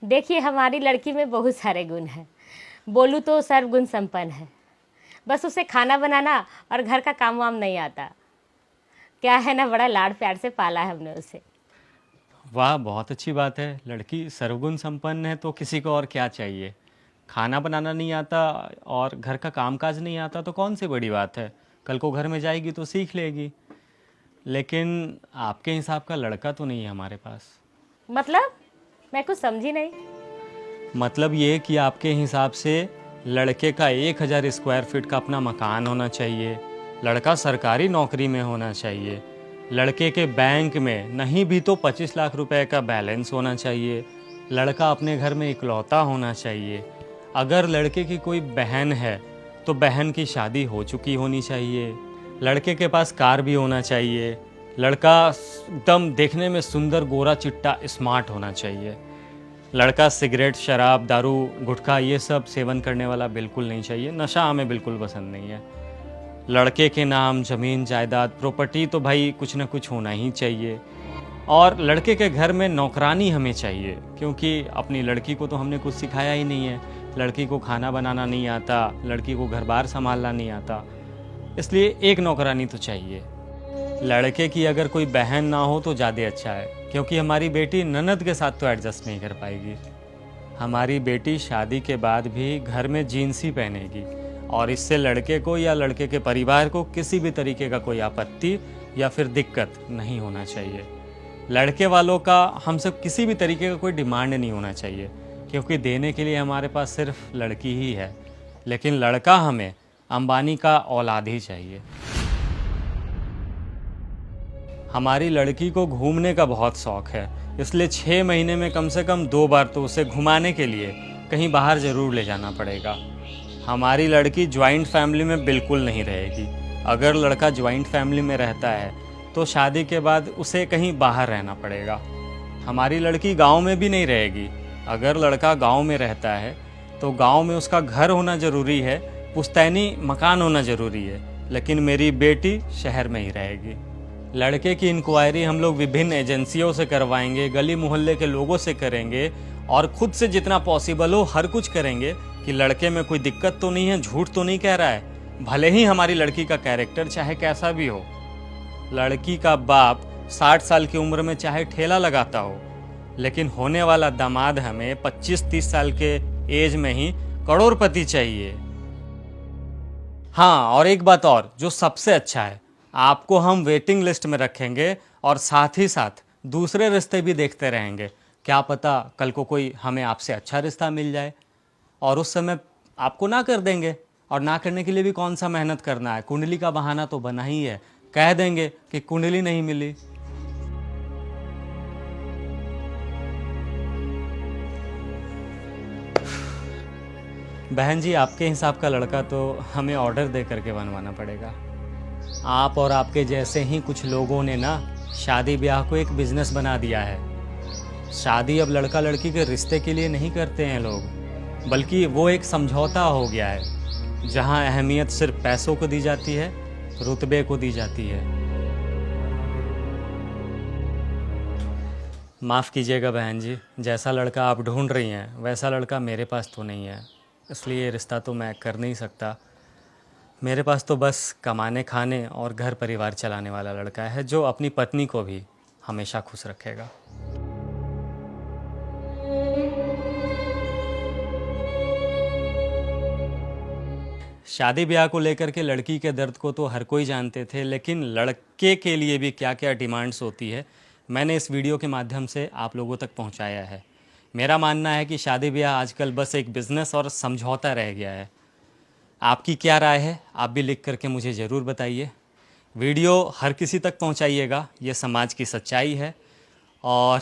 देखिए, हमारी लड़की में बहुत सारे गुण हैं। बोलूँ तो सर्वगुण संपन्न है। बस उसे खाना बनाना और घर का काम वाम नहीं आता। क्या है ना, बड़ा लाड प्यार से पाला है हमने उसे। वाह, बहुत अच्छी बात है। लड़की सर्वगुण संपन्न है तो किसी को और क्या चाहिए। खाना बनाना नहीं आता और घर का कामकाज नहीं आता तो कौन सी बड़ी बात है। कल को घर में जाएगी तो सीख लेगी। लेकिन आपके हिसाब का लड़का तो नहीं है हमारे पास। मतलब मैं कुछ समझी नहीं। मतलब ये कि आपके हिसाब से लड़के का 1000 स्क्वायर फीट का अपना मकान होना चाहिए, लड़का सरकारी नौकरी में होना चाहिए, लड़के के बैंक में नहीं भी तो 25 लाख रुपए का बैलेंस होना चाहिए, लड़का अपने घर में इकलौता होना चाहिए। अगर लड़के की कोई बहन है तो बहन की शादी हो चुकी होनी चाहिए, लड़के के पास कार भी होना चाहिए, लड़का एकदम देखने में सुंदर गोरा चिट्टा स्मार्ट होना चाहिए, लड़का सिगरेट शराब दारू गुटखा ये सब सेवन करने वाला बिल्कुल नहीं चाहिए। नशा हमें बिल्कुल पसंद नहीं है। लड़के के नाम ज़मीन जायदाद प्रॉपर्टी तो भाई कुछ ना कुछ होना ही चाहिए। और लड़के के घर में नौकरानी हमें चाहिए, क्योंकि अपनी लड़की को तो हमने कुछ सिखाया ही नहीं है। लड़की को खाना बनाना नहीं आता, लड़की को घर बार संभालना नहीं आता, इसलिए एक नौकरानी तो चाहिए। लड़के की अगर कोई बहन ना हो तो ज़्यादा अच्छा है, क्योंकि हमारी बेटी ननद के साथ तो एडजस्ट नहीं कर पाएगी। हमारी बेटी शादी के बाद भी घर में जीन्स ही पहनेगी और इससे लड़के को या लड़के के परिवार को किसी भी तरीके का कोई आपत्ति या फिर दिक्कत नहीं होना चाहिए। लड़के वालों का हमसे किसी भी तरीके का कोई डिमांड नहीं होना चाहिए, क्योंकि देने के लिए हमारे पास सिर्फ लड़की ही है। लेकिन लड़का हमें अंबानी का औलाद ही चाहिए। हमारी लड़की को घूमने का बहुत शौक़ है, इसलिए 6 महीने में कम से कम 2 बार तो उसे घुमाने के लिए कहीं बाहर ज़रूर ले जाना पड़ेगा। हमारी लड़की जॉइंट फैमिली में बिल्कुल नहीं रहेगी। अगर लड़का जॉइंट फैमिली में रहता है तो शादी के बाद उसे कहीं बाहर रहना पड़ेगा। हमारी लड़की गांव में भी नहीं रहेगी। अगर लड़का गांव में रहता है तो गांव में उसका घर होना ज़रूरी है, पुश्तैनी मकान होना ज़रूरी है। लेकिन मेरी बेटी शहर में ही रहेगी। लड़के की इंक्वायरी हम लोग विभिन्न एजेंसियों से करवाएंगे, गली मोहल्ले के लोगों से करेंगे और खुद से जितना पॉसिबल हो हर कुछ करेंगे कि लड़के में कोई दिक्कत तो नहीं है, झूठ तो नहीं कह रहा है। भले ही हमारी लड़की का कैरेक्टर चाहे कैसा भी हो। लड़की का बाप 60 साल की उम्र में चाहे ठेला लगाता हो, लेकिन होने वाला दामाद हमें 25-30 साल के एज में ही करोड़पति चाहिए। हाँ, और एक बात और जो सबसे अच्छा है, आपको हम वेटिंग लिस्ट में रखेंगे और साथ ही साथ दूसरे रिश्ते भी देखते रहेंगे। क्या पता कल को कोई हमें आपसे अच्छा रिश्ता मिल जाए और उस समय आपको ना कर देंगे। और ना करने के लिए भी कौन सा मेहनत करना है, कुंडली का बहाना तो बना ही है। कह देंगे कि कुंडली नहीं मिली। बहन जी, आपके हिसाब का लड़का तो हमें ऑर्डर दे करके बनवाना पड़ेगा। आप और आपके जैसे ही कुछ लोगों ने ना शादी ब्याह को एक बिजनेस बना दिया है। शादी अब लड़का लड़की के रिश्ते के लिए नहीं करते हैं लोग, बल्कि वो एक समझौता हो गया है जहां अहमियत सिर्फ पैसों को दी जाती है, रुतबे को दी जाती है। माफ़ कीजिएगा बहन जी, जैसा लड़का आप ढूंढ रही हैं वैसा लड़का मेरे पास तो नहीं है, इसलिए ये रिश्ता तो मैं कर नहीं सकता। मेरे पास तो बस कमाने खाने और घर परिवार चलाने वाला लड़का है जो अपनी पत्नी को भी हमेशा खुश रखेगा। शादी ब्याह को लेकर के लड़की के दर्द को तो हर कोई जानते थे, लेकिन लड़के के लिए भी क्या क्या डिमांड्स होती है मैंने इस वीडियो के माध्यम से आप लोगों तक पहुंचाया है। मेरा मानना है कि शादी ब्याह आजकल बस एक बिज़नेस और समझौता रह गया है। आपकी क्या राय है, आप भी लिख करके मुझे ज़रूर बताइए। वीडियो हर किसी तक पहुंचाइएगा, ये समाज की सच्चाई है। और